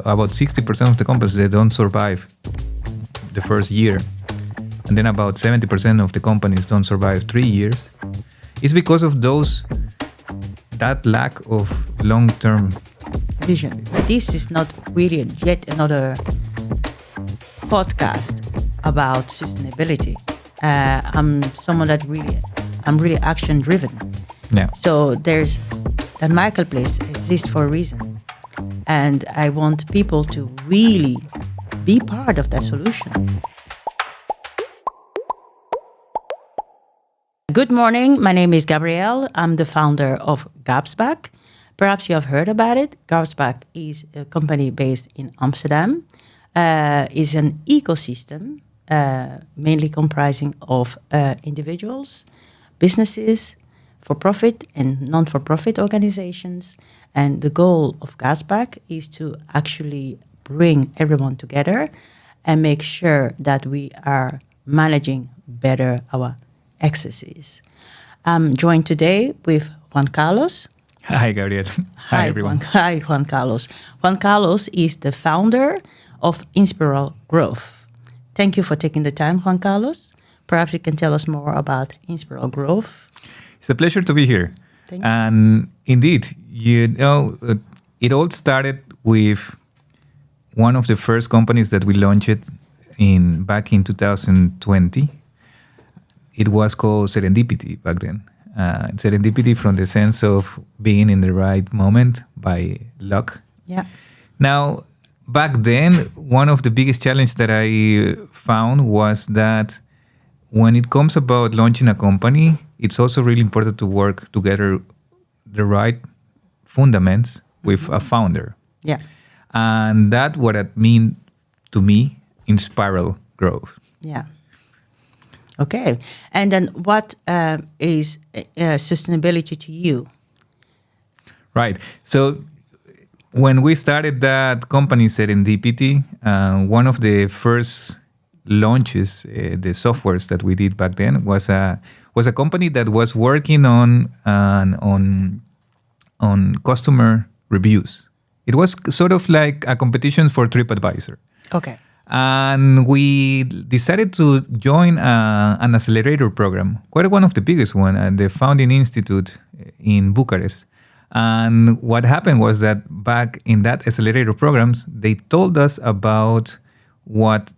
About 60% of the companies, they don't survive the first year. And then about 70% of the companies don't survive 3 years. It's because of that lack of long-term vision. This is not really yet another podcast about sustainability. I'm someone I'm really action driven. Yeah. So there's that marketplace exists for a reason. And I want people to really be part of that solution. Good morning. My name is Gabrielle. I'm the founder of Garbsback. Perhaps you have heard about it. Garbsback is a company based in Amsterdam. Is an ecosystem mainly comprising of individuals, businesses, for-profit and non-for-profit organizations. And the goal of Garbsback is to actually bring everyone together and make sure that we are managing better our excesses. I'm joined today with Juan-Carlos. Hi, Gabriel. Hi, everyone. Hi, Juan-Carlos. Juan-Carlos is the founder of Inspiral Growth. Thank you for taking the time, Juan-Carlos. Perhaps you can tell us more about Inspiral Growth. It's a pleasure to be here. Thank you. And indeed, it all started with one of the first companies that we launched back in 2020. It was called Serendipity back then. Serendipity from the sense of being in the right moment by luck. Yeah. Now, back then, one of the biggest challenges that I found was that when it comes about launching a company, it's also really important to work together the right fundamentals with a founder. Yeah. And that's what it means to me, Inspiral Growth. Yeah. Okay. And then what is sustainability to you? Right. So when we started that company, Serendipity, one of the first launches, the softwares that we did back then was a company that was working on customer reviews. It was sort of like a competition for TripAdvisor. Okay. And we decided to join an accelerator program, quite one of the biggest one, at the Founding Institute in Bucharest. And what happened was that back in that accelerator programs, they told us about what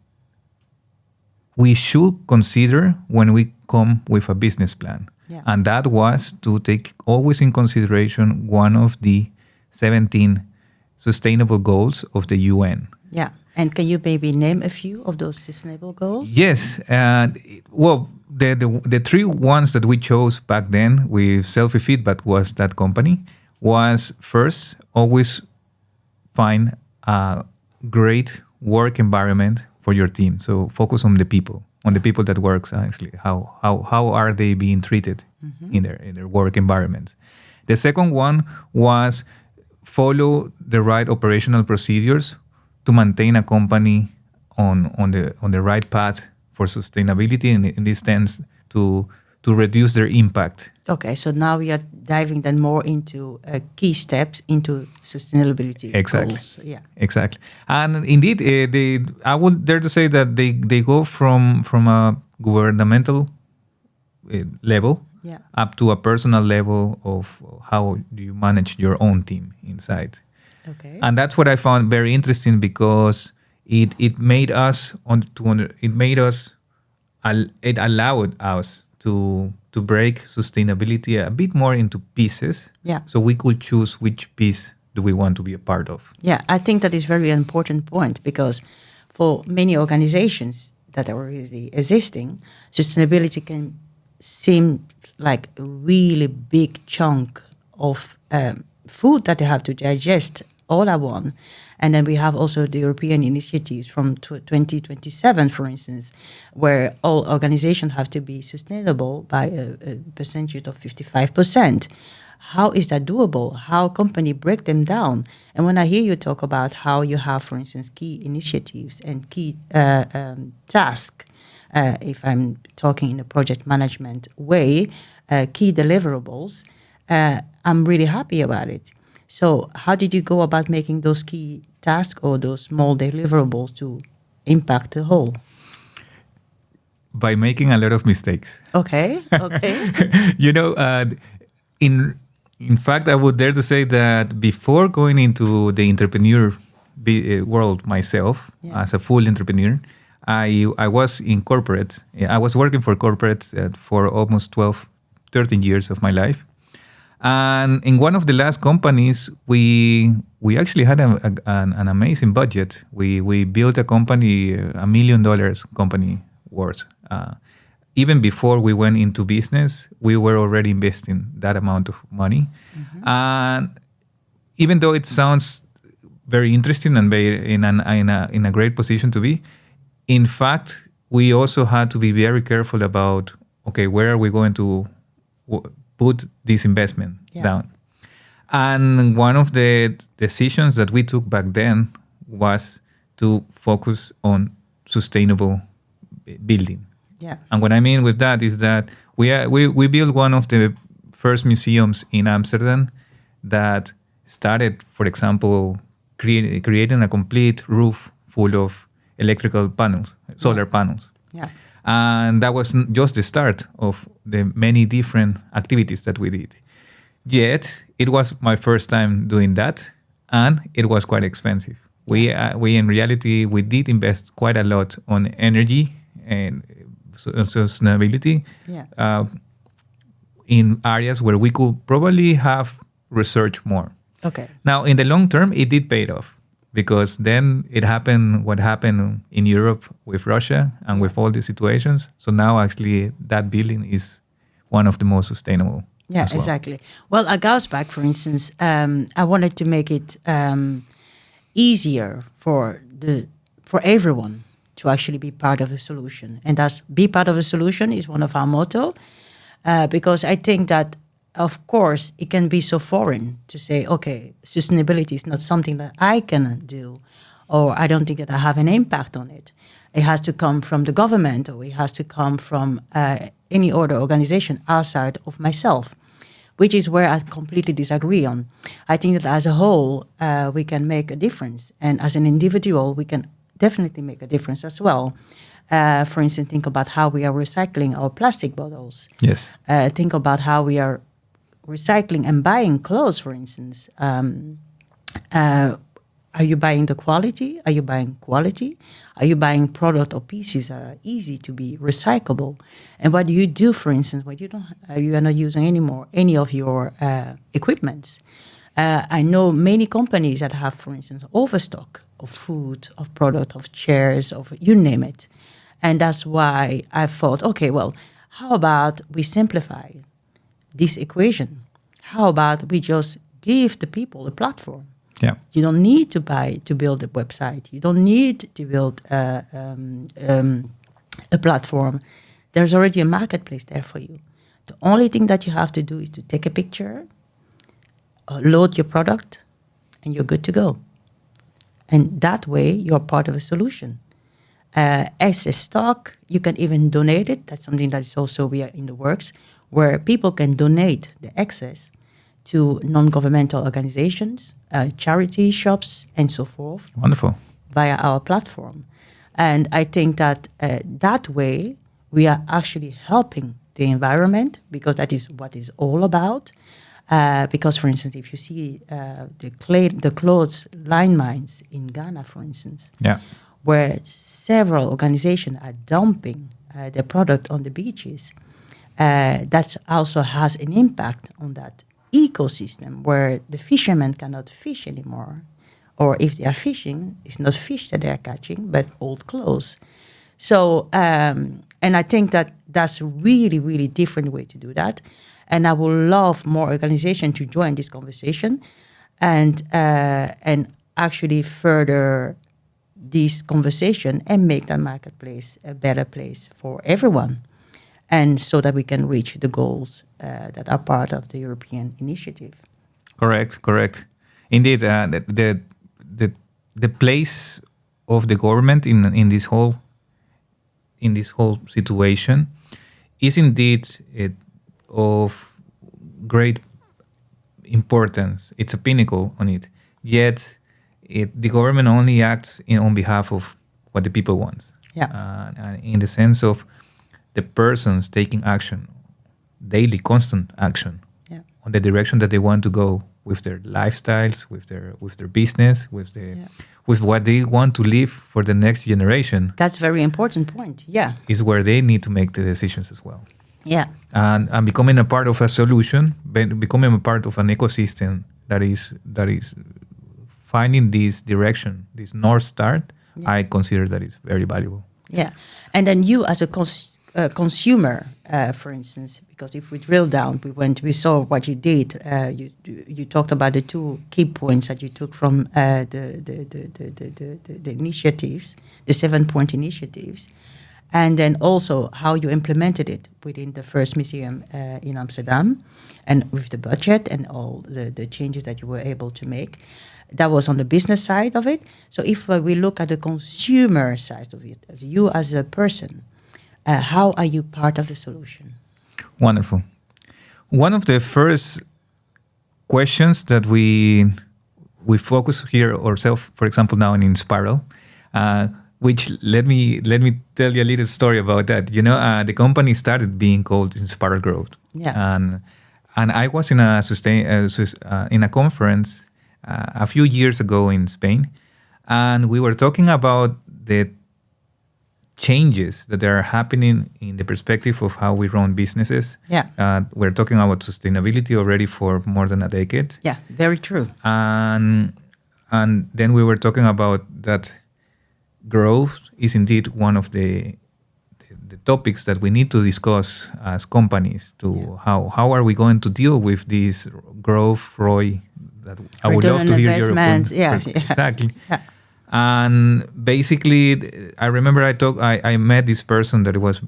we should consider when we come with a business plan. Yeah. And that was to take always in consideration one of the 17 sustainable goals of the UN. Yeah. And can you maybe name a few of those sustainable goals? Yes. Well, the three ones that we chose back then with Selfie Feedback was that company was first, always find a great work environment for your team. So focus on the people that works actually. How are they being treated in their work environments? The second one was follow the right operational procedures to maintain a company on the right path for sustainability, in this sense to reduce their impact. Okay, so now we are diving then more into key steps into sustainability goals. Yeah, exactly. And indeed, I would dare to say that they go from a governmental level up to a personal level of how do you manage your own team inside. Okay. And that's what I found very interesting because it allowed us to break sustainability a bit more into pieces. Yeah. So we could choose which piece do we want to be a part of. Yeah, I think that is very important point because for many organizations that are already existing, sustainability can seem like a really big chunk of food that they have to digest all at once. And then we have also the European initiatives from 2027, for instance, where all organizations have to be sustainable by a percentage of 55%. How is that doable? How company break them down? And when I hear you talk about how you have, for instance, key initiatives and key tasks, if I'm talking in a project management way, key deliverables, I'm really happy about it. So how did you go about making those key tasks or those small deliverables to impact the whole? By making a lot of mistakes. Okay, okay. you know, in in fact, I would dare to say that before going into the entrepreneur world myself, Yeah. as a full entrepreneur, I was in corporate. I was working for corporate for almost 12, 13 years of my life. And in one of the last companies, we actually had an amazing budget. We built a company, $1 million company worth. Even before we went into business, we were already investing that amount of money. And even though it sounds very interesting and very in a great position to be, in fact, we also had to be very careful about, okay, where are we going to put this investment down? And one of the decisions that we took back then was to focus on sustainable building. Yeah. And what I mean with that is that we built one of the first museums in Amsterdam that started, for example, creating a complete roof full of electrical panels, solar panels. Yeah. And that was just the start of the many different activities that we did. Yet, it was my first time doing that, and it was quite expensive. We in reality, we did invest quite a lot on energy and sustainability in areas where we could probably have researched more. Okay. Now, in the long term, it did pay off, because then it happened what happened in Europe with Russia and with all these situations. So now actually that building is one of the most sustainable. Yeah, as well. exactly. Well, at Garbsback, for instance, I wanted to make it easier for everyone to actually be part of a solution. And thus, be part of a solution is one of our motto, because I think that, of course, it can be so foreign to say, okay, sustainability is not something that I can do, or I don't think that I have an impact on it. It has to come from the government, or it has to come from any other organization outside of myself, which is where I completely disagree on. I think that as a whole, we can make a difference. And as an individual, we can definitely make a difference as well. For instance, think about how we are recycling our plastic bottles. Yes. Think about how we are recycling and buying clothes, for instance. Are you buying the quality? Are you buying quality? Are you buying product or pieces that are easy to be recyclable? And what do you do, for instance, when you are not using anymore any of your equipment? I know many companies that have, for instance, overstock of food, of product, of chairs, of you name it. And that's why I thought, okay, well, how about we simplify this equation? How about we just give the people a platform? Yeah. You don't need to build a website. You don't need to build a platform. There's already a marketplace there for you. The only thing that you have to do is to take a picture, load your product, and you're good to go. And that way, you're part of a solution. Excess stock, you can even donate it. That's something that is also we are in the works, where people can donate the excess to non-governmental organizations, charity shops, and so forth. Wonderful. Via our platform. And I think that that way, we are actually helping the environment, because that is what it's all about. Because, for instance, if you see the clothes line mines in Ghana, for instance, where several organizations are dumping their product on the beaches, that also has an impact on that ecosystem, where the fishermen cannot fish anymore. Or if they are fishing, it's not fish that they are catching, but old clothes. So, and I think that that's a really, really different way to do that. And I would love more organizations to join this conversation and actually further this conversation and make that marketplace a better place for everyone. And so that we can reach the goals that are part of the European initiative. Correct. Indeed, the place of the government in this whole situation is indeed of great importance. It's a pinnacle on it. Yet, the government only acts on behalf of what the people want. Yeah. And in the sense of the persons taking action, daily, constant action Yeah. on the direction that they want to go with their lifestyles, with their business, with what they want to leave for the next generation. That's a very important point. Yeah. Is where they need to make the decisions as well. Yeah. And becoming a part of a solution, becoming a part of an ecosystem that is finding this direction, this North Star, I consider that is very valuable. Yeah. And then you as a consumer, for instance, because if we drill down, we saw what you did. You talked about the two key points that you took from the initiatives, the 7-point initiatives, and then also how you implemented it within the first museum in Amsterdam, and with the budget and all the changes that you were able to make. That was on the business side of it. So if we look at the consumer side of it, as you as a person, how are you part of the solution? Wonderful. One of the first questions that we focus here ourselves, for example, now in Inspiral, which let me tell you a little story about that. The company started being called Inspiral Growth. Yeah. And I was in a conference a few years ago in Spain, and we were talking about the changes that are happening in the perspective of how we run businesses. Yeah. We're talking about sustainability already for more than a decade. Yeah, very true. And then we were talking about that growth is indeed one of the topics that we need to discuss as companies to how are we going to deal with this growth, ROI, that I would love to hear your opinion. Yeah. Exactly. Yeah. And basically, I remember I met this person that was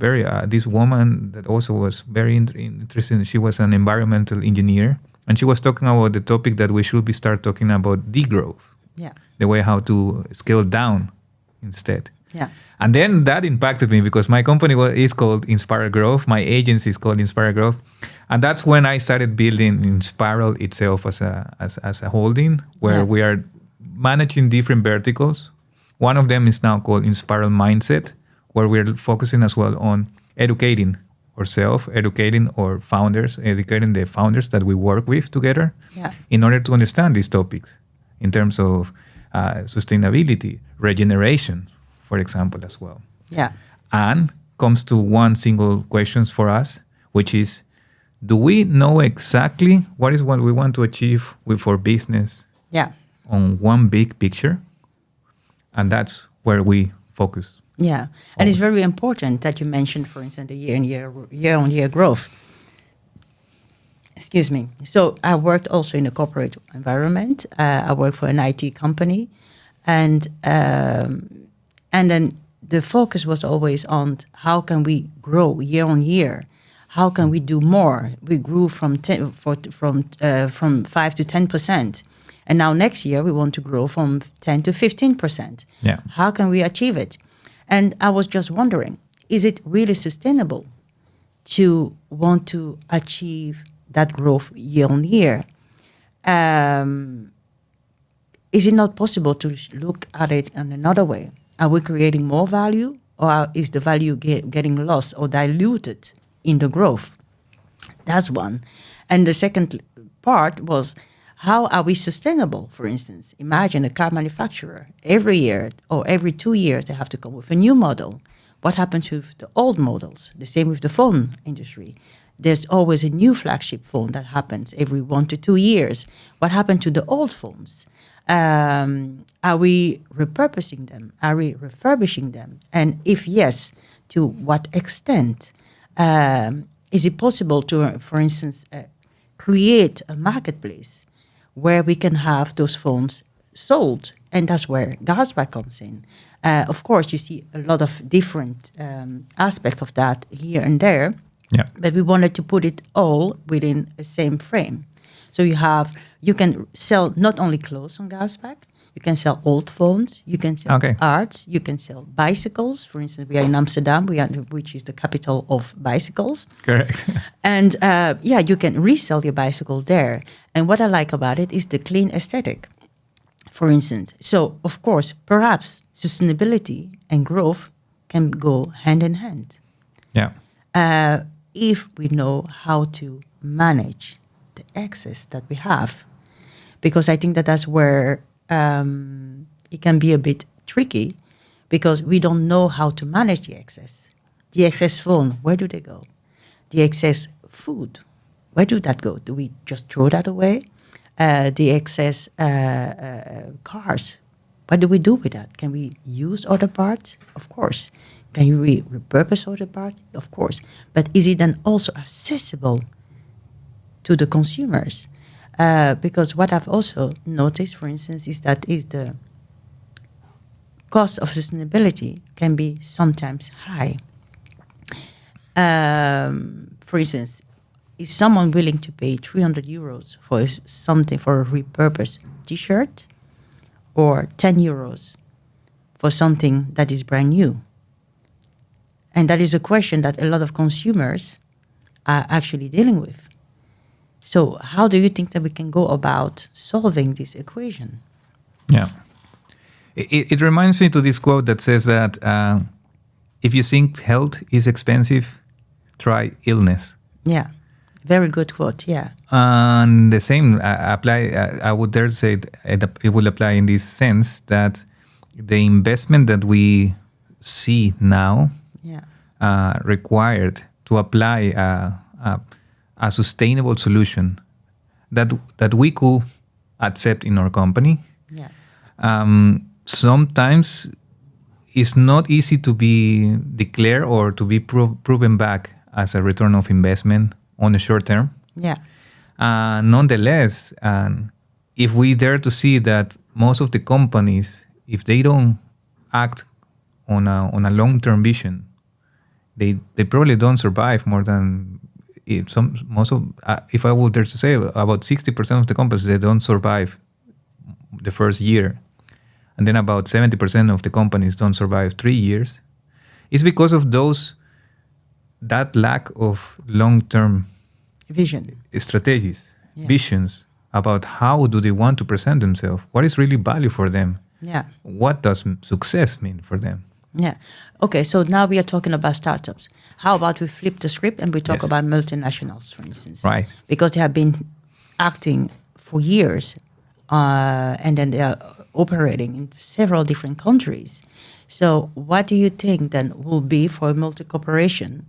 this woman that also was very interesting. She was an environmental engineer, and she was talking about the topic that we should start talking about degrowth. Yeah. The way how to scale down instead. Yeah. And then that impacted me because my company is called Inspiral Growth. My agency is called Inspiral Growth. And that's when I started building Inspiral itself as a holding where we are managing different verticals. One of them is now called Inspiral Mindset, where we're focusing as well on educating ourselves, educating our founders, educating the founders that we work with together in order to understand these topics in terms of sustainability, regeneration, for example, as well. Yeah. And comes to one single question for us, which is, do we know exactly what we want to achieve with our business on one big picture? And that's where we focus. Yeah. And it's very important that you mentioned, for instance, the year-on-year growth. Excuse me. So I worked also in a corporate environment. I worked for an IT company. And then the focus was always on how can we grow year on year? How can we do more? We grew from 5 to 10%, and now next year we want to grow from 10 to 15%. Yeah. How can we achieve it? And I was just wondering, is it really sustainable to want to achieve that growth year on year? Is it not possible to look at it in another way? Are we creating more value, or is the value getting lost or diluted in the growth? That's one. And the second part was, how are we sustainable? For instance, imagine a car manufacturer. Every year or every 2 years, they have to come with a new model. What happens with the old models? The same with the phone industry. There's always a new flagship phone that happens every 1 to 2 years. What happened to the old phones? Are we repurposing them? Are we refurbishing them? And if yes, to what extent? Is it possible to, for instance, create a marketplace where we can have those phones sold? And that's where Garbsback comes in. Of course, you see a lot of different aspects of that here and there. Yeah. But we wanted to put it all within the same frame. So you can sell not only clothes on Garbsback, You can sell old phones. You can sell Okay. arts. You can sell bicycles. For instance, we are in Amsterdam, which is the capital of bicycles. Correct. And you can resell your bicycle there. And what I like about it is the clean aesthetic, for instance. So, of course, perhaps sustainability and growth can go hand in hand. Yeah. If we know how to manage the excess that we have. Because I think that's where it can be a bit tricky, because we don't know how to manage the excess. The excess phone, where do they go? The excess food, where do that go? Do we just throw that away? The excess cars, what do we do with that? Can we use other parts? Of course. Can you repurpose other parts? Of course. But is it then also accessible to the consumers? Because what I've also noticed, for instance, is the cost of sustainability can be sometimes high. For instance, is someone willing to pay 300 euros for something, for a repurposed T-shirt, or 10 euros for something that is brand new? And that is a question that a lot of consumers are actually dealing with. So how do you think that we can go about solving this equation? Yeah. It reminds me to this quote that says that if you think health is expensive, try illness. Yeah, very good quote, yeah. And the same apply. I would dare to say it will apply in this sense that the investment that we see now required to apply a sustainable solution that we could accept in our company. Yeah. Sometimes it's not easy to be declared or to be proven back as a return of investment on the short term. Yeah. Nonetheless, if we dare to see that most of the companies, if they don't act on a long-term vision, they probably don't survive more than if I would dare to say, about 60% of the companies, they don't survive the first year, and then about 70% of the companies don't survive 3 years. It's because of that lack of long-term vision, strategies, visions about how do they want to present themselves, what is really value for them, what does success mean for them. Yeah. Okay, so now we are talking about startups. How about we flip the script and we talk about multinationals, for instance? Right. Because they have been acting for years, and then they are operating in several different countries. So what do you think then will be for a multi-corporation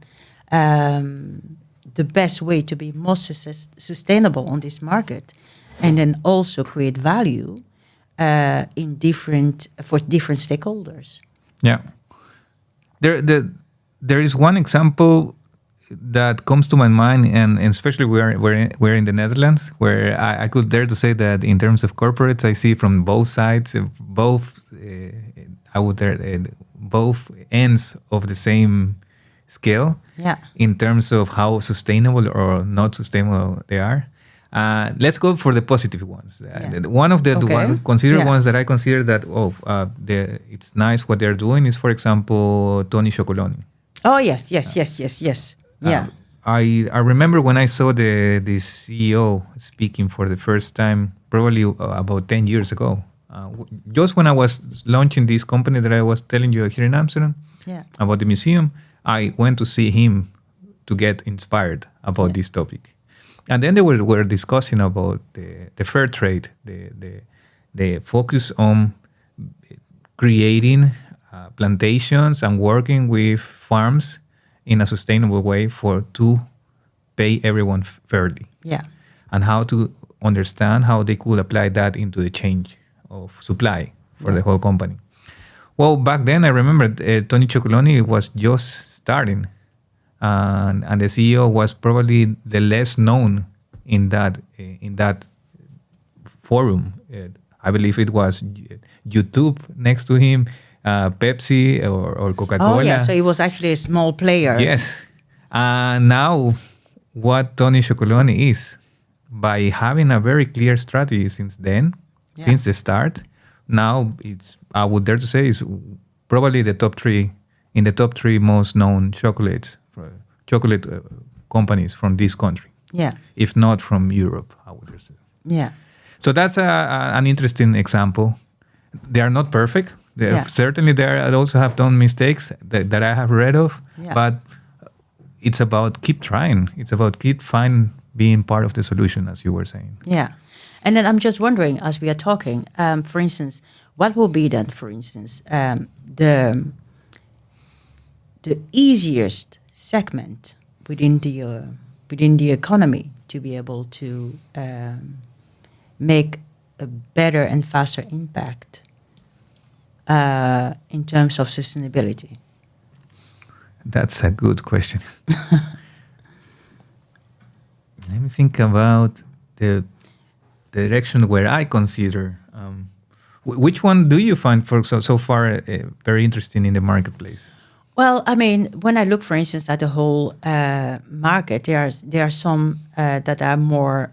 the best way to be more sustainable on this market, and then also create value for different stakeholders? Yeah. There is one example that comes to my mind, and especially we're in the Netherlands, where I could dare to say that in terms of corporates, I see from both sides, both ends of the same scale. Yeah. In terms of how sustainable or not sustainable they are. Let's go for the positive ones. One of the ones that I consider that it's nice what they're doing is, for example, Tony Chocolonely. Oh yes. Yeah. I remember when I saw the CEO speaking for the first time, probably about 10 years ago. Just when I was launching this company that I was telling you here in Amsterdam about the museum, I went to see him to get inspired about this topic. And then they were discussing about the fair trade, the focus on creating plantations and working with farms in a sustainable way to pay everyone fairly. Yeah. And how to understand how they could apply that into the change of supply for the whole company. Well, back then I remember Tony Chocolonely was just starting. And the CEO was probably the less known in that forum. I believe it was YouTube next to him, Pepsi or Coca-Cola. Oh yeah, so he was actually a small player. Yes. Now, what Tony Chocolonely is, by having a very clear strategy since the start, now it's, I would dare to say, is probably the top three most known chocolate companies from this country, Yeah. if not from Europe, I would dare say. Yeah. So that's an interesting example. They are not perfect. Certainly, they also have done mistakes that I have read of. Yeah. But it's about keep trying. It's about being part of the solution, as you were saying. Yeah. And then I'm just wondering, as we are talking, for instance, what will be then, for instance, the easiest segment within the economy to be able to make a better and faster impact in terms of sustainability? That's a good question. Let me think about the direction where I consider. Which one do you find so far very interesting in the marketplace? Well, I mean, when I look, for instance, at the whole market, there are some that are more,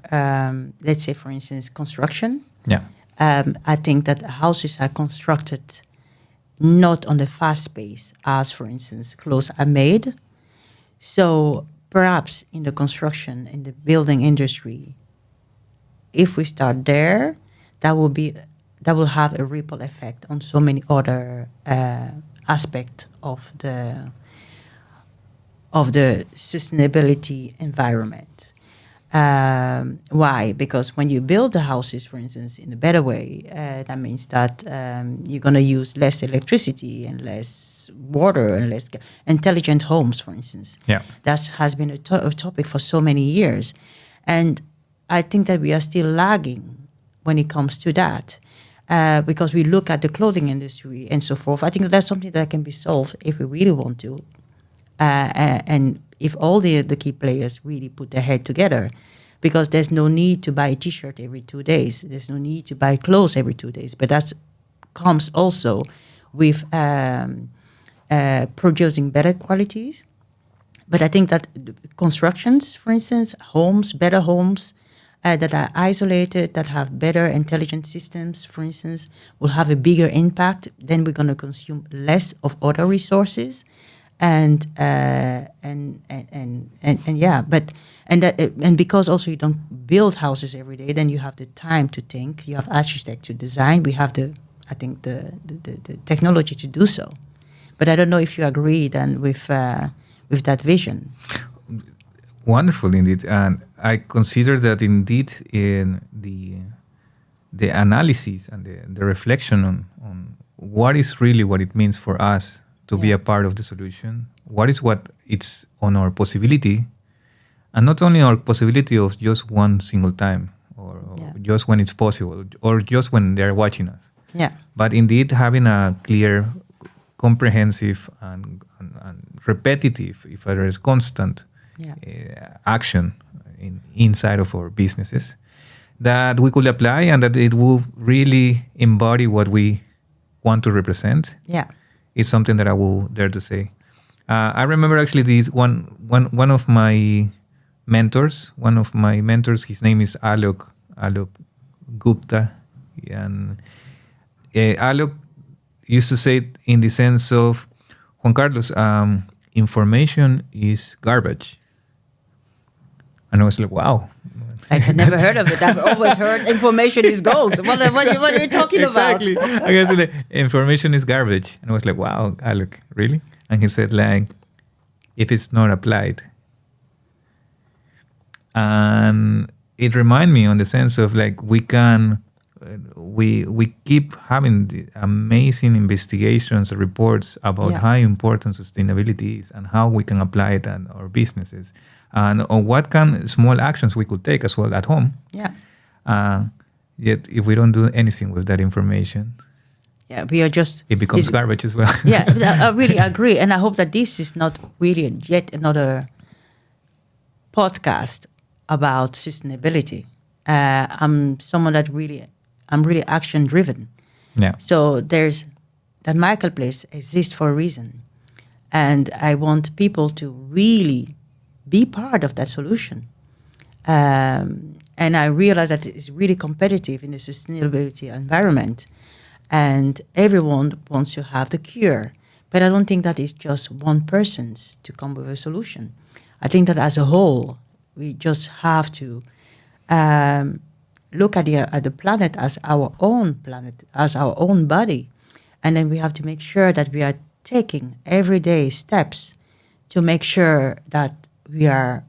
let's say, for instance, construction. Yeah. I think that houses are constructed not on the fast pace as, for instance, clothes are made. So perhaps in the construction, in the building industry, if we start there, that will have a ripple effect on so many other aspects of the sustainability environment. Why? Because when you build the houses, for instance, in a better way, that means that you're going to use less electricity and less water and less intelligent homes, for instance. Yeah. That has been a topic for so many years. And I think that we are still lagging when it comes to that. Because we look at the clothing industry and so forth. I think that's something that can be solved if we really want to. And if all the key players really put their head together, because there's no need to buy a T-shirt every 2 days. There's no need to buy clothes every 2 days. But that comes also with producing better qualities. But I think that constructions, for instance, homes, better homes that are isolated, that have better intelligent systems, for instance, will have a bigger impact. Then we're going to consume less of other resources. And because also you don't build houses every day, then you have the time to think. You have architect to design. We have the technology to do so. But I don't know if you agree then with that vision. Wonderful indeed, and I consider that indeed in the analysis and the reflection on what it means for us to be a part of the solution. What it's on our possibility, and not only our possibility of just one single time, or just when it's possible, or just when they're watching us. Yeah. But indeed having a clear, comprehensive, and repetitive, if there is constant action inside of our businesses that we could apply, and that it will really embody what we want to represent. Yeah. Is something that I will dare to say. I remember actually this one of my mentors. His name is Alok Gupta, and Alok used to say it in the sense of, Juan-Carlos, information is garbage. And I was like, wow. I had never heard of it. I've always heard information is gold. What are you talking exactly. about? I guess information is garbage. And I was like, wow, Alok, really? And he said, like, if it's not applied. And it reminded me on the sense of, like, we keep having the amazing investigations, reports about how important sustainability is and how we can apply it in our businesses. And on what small actions we could take as well at home. Yeah. Yet if we don't do anything with that information, we are just... It becomes garbage as well. I really agree. And I hope that this is not really yet another podcast about sustainability. I'm someone that I'm really action driven. Yeah. So that marketplace exists for a reason. And I want people to really be part of that solution. And I realize that it's really competitive in the sustainability environment. and everyone wants to have the cure. But I don't think that is just one person's to come with a solution. I think that as a whole, we just have to look at the planet as our own planet, as our own body. And then we have to make sure that we are taking everyday steps to make sure that we are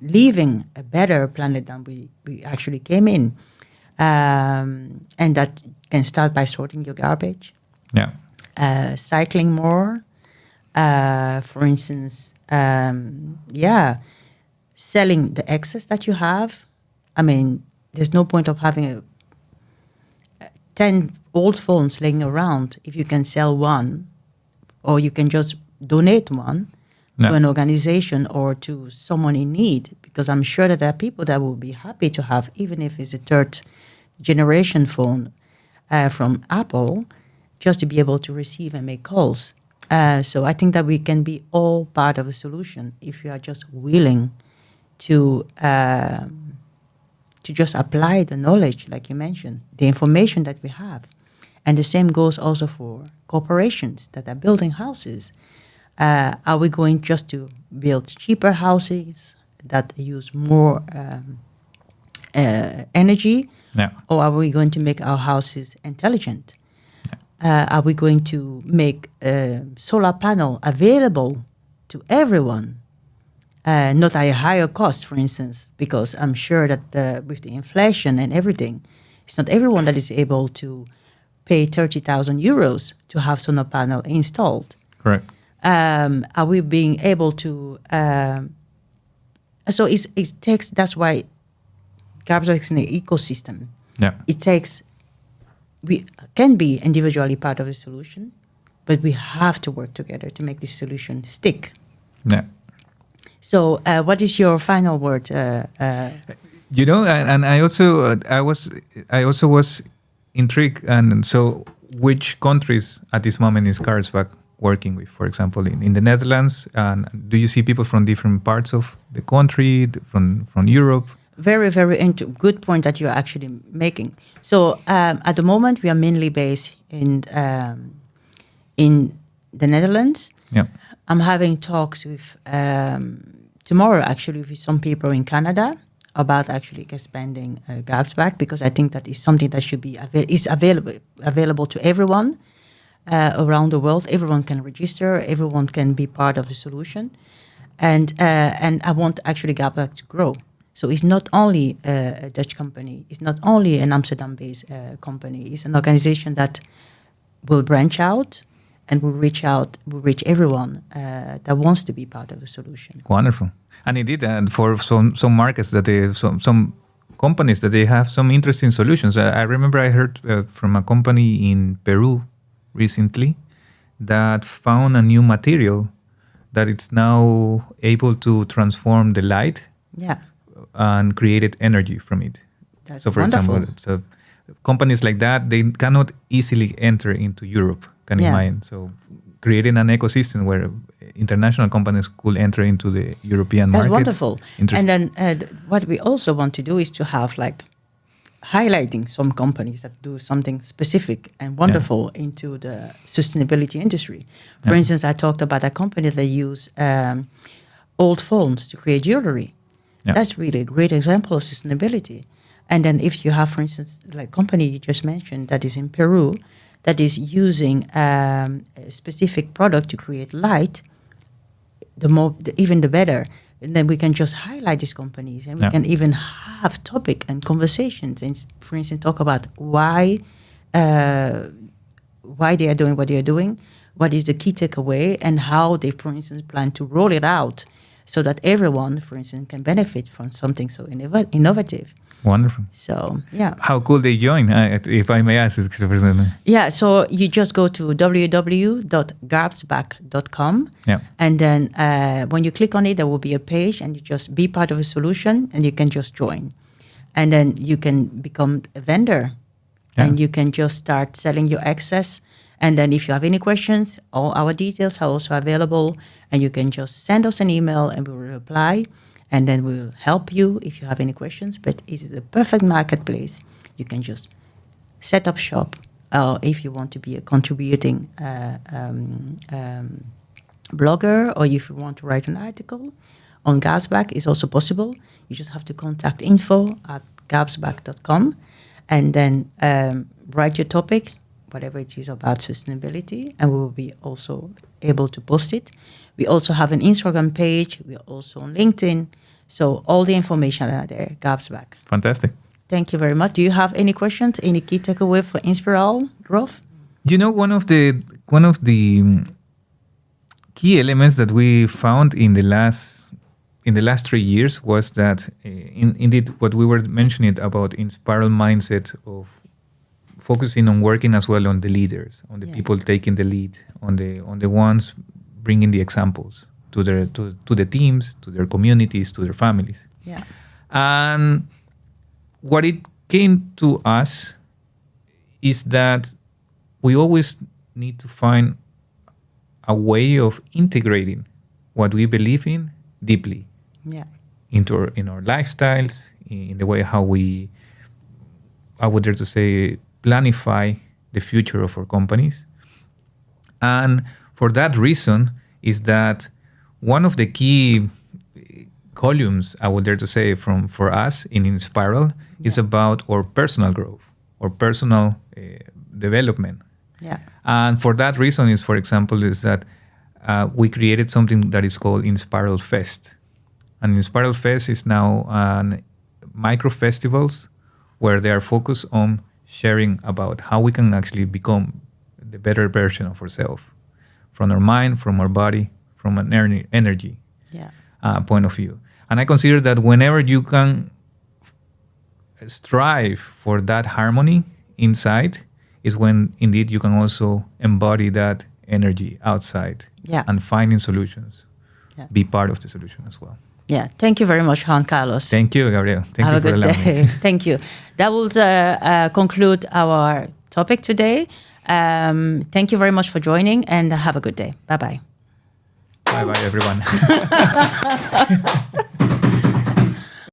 leaving a better planet than we actually came in. And that can start by sorting your garbage, cycling more, for instance, selling the excess that you have. I mean, there's no point of having 10 old phones laying around if you can sell one, or you can just donate one to an organization or to someone in need, because I'm sure that there are people that will be happy to have, even if it's a third generation phone from Apple, just to be able to receive and make calls. So I think that we can be all part of a solution if we are just willing to just apply the knowledge, like you mentioned, the information that we have. And the same goes also for corporations that are building houses. Are we going just to build cheaper houses that use more energy? Or are we going to make our houses intelligent? Are we going to make solar panel available to everyone? Not at a higher cost, for instance, because I'm sure that with the inflation and everything, it's not everyone that is able to pay 30,000 euros to have solar panel installed. Correct. Are we being able to? So it takes. That's why Garbsback is an ecosystem. It takes. We can be individually part of the solution, but we have to work together to make this solution stick. So, what is your final word? And I also was intrigued. And so, which countries at this moment is Garbsback working with? For example, in the Netherlands, and do you see people from different parts of the country, from Europe? Very, very good point that you're actually making. So, at the moment, we are mainly based in the Netherlands. I'm having talks with tomorrow, actually, with some people in Canada about actually expanding Garbsback, because I think that is something that should be available to everyone around the world. Everyone can register. Everyone can be part of the solution, and I want actually Garbsback to grow. So it's not only a Dutch company. It's not only an Amsterdam-based company. It's an organization that will branch out and will reach everyone that wants to be part of the solution. Wonderful. And indeed, and for some markets that some companies that they have some interesting solutions. I remember I heard from a company in Peru recently that found a new material that it's now able to transform the light and created energy from it. That's so, for wonderful. example, companies like that, they cannot easily enter into Europe, can you imagine? So creating an ecosystem where international companies could enter into the European market. That's wonderful. And then what we also want to do is to have highlighting some companies that do something specific and wonderful into the sustainability industry. For instance, I talked about a company that use old phones to create jewelry. That's really a great example of sustainability. And then if you have, for instance, like company you just mentioned that is in Peru, that is using a specific product to create light, even the better. And then we can just highlight these companies, and we can even have topic and conversations. And for instance, talk about why they are doing what they are doing, what is the key takeaway, and how they, for instance, plan to roll it out so that everyone, for instance, can benefit from something so innovative. Wonderful. So, How could they join, if I may ask? Yeah, so you just go to www.garbsback.com. And then when you click on it, there will be a page, and you just be part of a solution, and you can just join. And then you can become a vendor, and you can just start selling your excess. And then if you have any questions, all our details are also available, and you can just send us an email, and we will reply. And then we'll help you if you have any questions. But it is a perfect marketplace. You can just set up shop if you want to be a contributing blogger, or if you want to write an article on Garbsback, is also possible. You just have to contact info@garbsback.com and then write your topic, whatever it is about sustainability, and we will be also able to post it. We also have an Instagram page. We are also on LinkedIn. So all the information are there, Garbsback. Fantastic. Thank you very much. Do you have any questions, any key takeaway for Inspiral, Rolf? One of the key elements that we found in the last 3 years was that indeed what we were mentioning about Inspiral mindset of focusing on working as well on the leaders, on the people taking the lead, on the ones bringing the examples to the teams, to their communities, to their families. Yeah. And what it came to us is that we always need to find a way of integrating what we believe in deeply in our lifestyles, in the way how we, I would dare to say, planify the future of our companies. And for that reason is that one of the key columns, I would dare to say, for us in Inspiral is about our personal growth, or personal development. Yeah. And for that reason is, for example, is that we created something that is called Inspiral Fest. And Inspiral Fest is now micro festivals where they are focused on sharing about how we can actually become the better version of ourselves, from our mind, from our body, from an energy point of view. And I consider that whenever you can strive for that harmony inside is when indeed you can also embody that energy outside and finding solutions, be part of the solution as well. Yeah, thank you very much, Juan-Carlos. Thank you, Gabrielle. Thank you for allowing me. Have a good day. Thank you. That will conclude our topic today. Thank you very much for joining, and have a good day. Bye-bye. Bye-bye, everyone.